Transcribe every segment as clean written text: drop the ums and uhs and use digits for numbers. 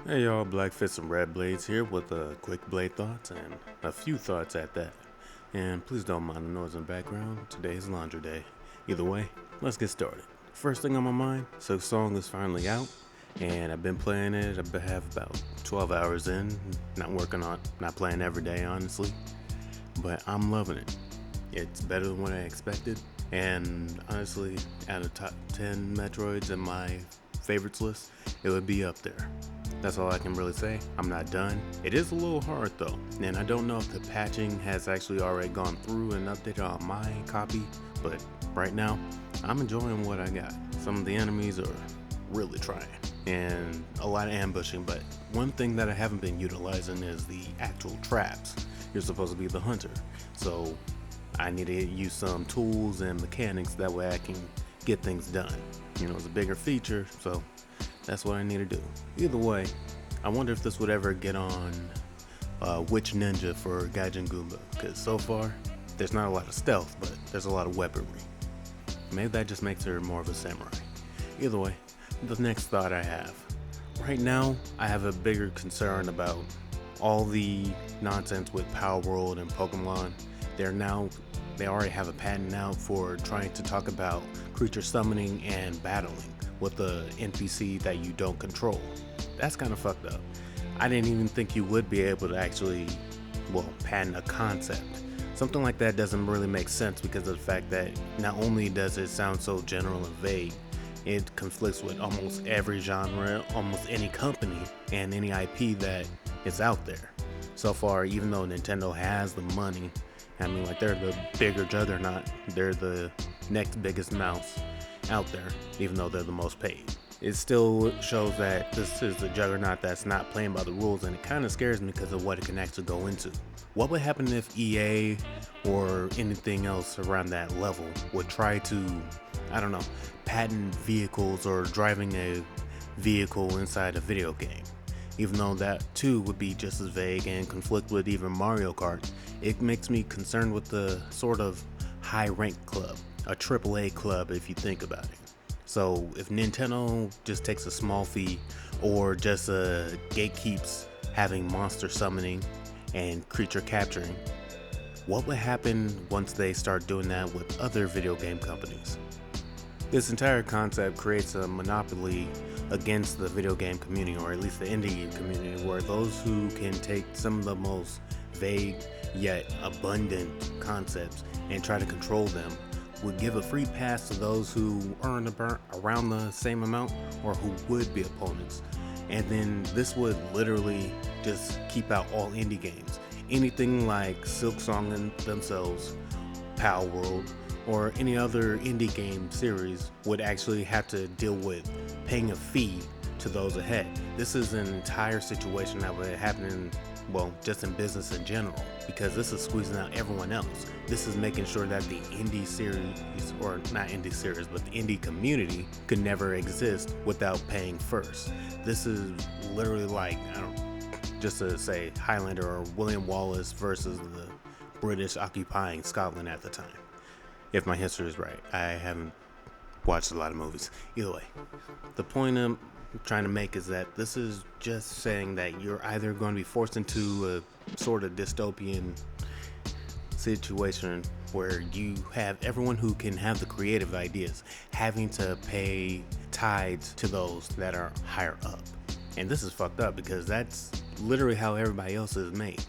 Hey y'all, Black Fists and Red Blades here with a quick blade thoughts and a few thoughts at that. And please don't mind the noise in the background, today is laundry day. Either way, let's get started. First thing on my mind, Silksong is finally out, and I've been playing it. I have about 12 hours in, not playing every day honestly, but I'm loving it. It's better than what I expected, and honestly, out of top 10 Metroids in my favorites list, it would be up there. That's all I can really say. I'm not done. It is a little hard though, and I don't know if the patching has actually already gone through and updated on my copy, but right now, I'm enjoying what I got. Some of the enemies are really trying, and a lot of ambushing, but one thing that I haven't been utilizing is the actual traps. You're supposed to be the hunter, so I need to use some tools and mechanics that way I can get things done. It's a bigger feature, so that's what I need to do. Either way, I wonder if this would ever get on Witch Ninja for Gaijin Goomba, because so far, there's not a lot of stealth, but there's a lot of weaponry. Maybe that just makes her more of a samurai. Either way, the next thought I have. Right now, I have a bigger concern about all the nonsense with Power World and Pokemon. They already have a patent out for trying to talk about creature summoning and battling with the NPC that you don't control. That's kind of fucked up. I didn't even think you would be able to actually, patent a concept. Something like that doesn't really make sense because of the fact that not only does it sound so general and vague, it conflicts with almost every genre, almost any company, and any IP that is out there. So far, even though Nintendo has the money, they're the bigger juggernaut, they're the next biggest mouse out there, even though they're the most paid. It still shows that this is a juggernaut that's not playing by the rules, and it kind of scares me because of what it can actually go into. What would happen if EA or anything else around that level would try to, patent vehicles or driving a vehicle inside a video game? Even though that too would be just as vague and conflict with even Mario Kart, it makes me concerned with the sort of high rank club, a AAA club if you think about it. So if Nintendo just takes a small fee or just gatekeeps having monster summoning and creature capturing, what would happen once they start doing that with other video game companies? This entire concept creates a monopoly against the video game community, or at least the indie community, where those who can take some of the most vague yet abundant concepts and try to control them would give a free pass to those who earn around the same amount or who would be opponents. And then this would literally just keep out all indie games. Anything like Silksong themselves, Power World, or any other indie game series would actually have to deal with paying a fee to those ahead. This is an entire situation that would happen just in business in general, because this is squeezing out everyone else. This is making sure that the indie series, or not indie series, but the indie community could never exist without paying first. This is literally like, just to say Highlander or William Wallace versus the British occupying Scotland at the time. If my history is right, I haven't watched a lot of movies. Either way, the point I'm trying to make is that this is just saying that you're either going to be forced into a sort of dystopian situation where you have everyone who can have the creative ideas having to pay tithes to those that are higher up. And this is fucked up because that's literally how everybody else is made.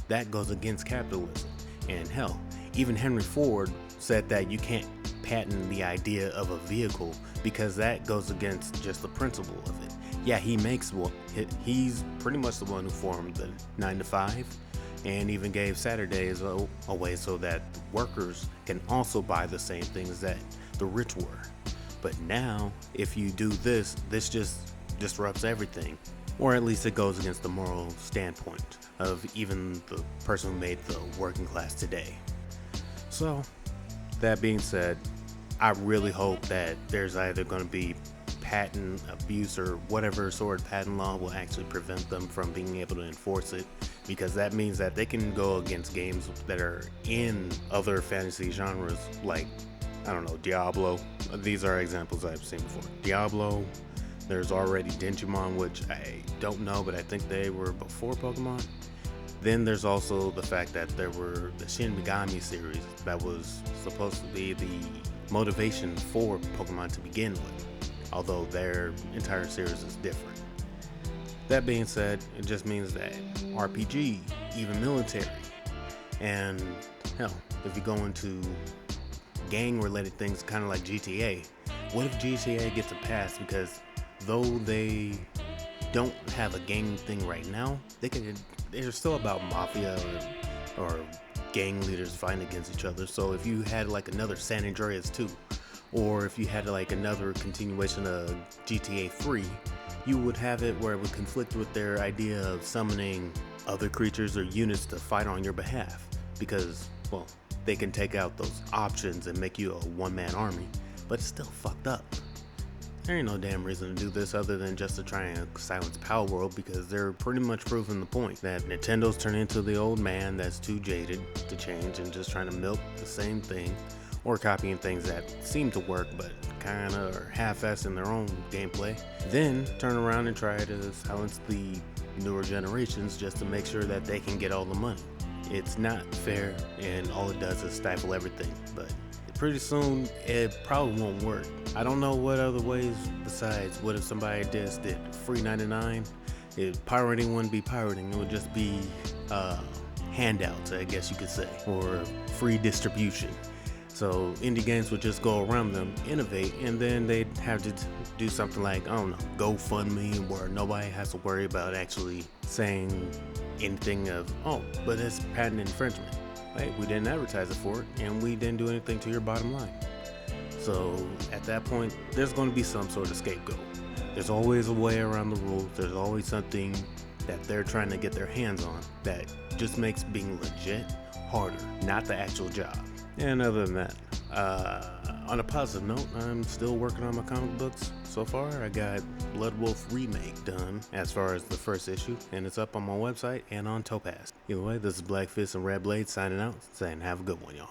That goes against capitalism. And hell, even Henry Ford said that you can't patent the idea of a vehicle because that goes against just the principle of it. Yeah, he's pretty much the one who formed the 9 to 5 and even gave Saturdays away so that workers can also buy the same things that the rich were. But now, if you do this just disrupts everything, or at least it goes against the moral standpoint of even the person who made the working class today. So, that being said, I really hope that there's either going to be patent abuse or whatever sort of patent law will actually prevent them from being able to enforce it, because that means that they can go against games that are in other fantasy genres like, Diablo. These are examples I've seen before. Diablo, There's already Digimon, which I don't know, but I think they were before Pokemon. Then there's also the fact that there were the Shin Megami series that was supposed to be the motivation for Pokemon to begin with, although their entire series is different. That being said, it just means that RPG, even military, and hell, if you go into gang-related things kind of like GTA, what if GTA gets a pass because though they don't have a gang thing right now, they're still about mafia or gang leaders fighting against each other. So if you had like another San Andreas 2, or if you had like another continuation of GTA 3, you would have it where it would conflict with their idea of summoning other creatures or units to fight on your behalf, because, well, they can take out those options and make you a one-man army, but it's still fucked up. There ain't no damn reason to do this other than just to try and silence Power World, because they're pretty much proving the point that Nintendo's turned into the old man that's too jaded to change and just trying to milk the same thing, or copying things that seem to work but kinda are half-assed in their own gameplay, then turn around and try to silence the newer generations just to make sure that they can get all the money. It's not fair, and all it does is stifle everything, but pretty soon it probably won't work. I don't know what other ways besides what if somebody just did free 99. If pirating wouldn't be pirating, it would just be handouts, I guess you could say, or free distribution. So indie games would just go around them, innovate, and then they'd have to do something like, I don't know, GoFundMe, where nobody has to worry about actually saying anything of, oh, but it's patent infringement. Hey, we didn't advertise it for it, and we didn't do anything to your bottom line. So at that point, there's going to be some sort of scapegoat. There's always a way around the rules. There's always something that they're trying to get their hands on that just makes being legit harder, not the actual job. And other than that, on a positive note, I'm still working on my comic books. So far, I got Blood Wolf Remake done as far as the first issue, and it's up on my website and on Topaz. Either way, this is Black Fist and Red Blade signing out, saying have a good one, y'all.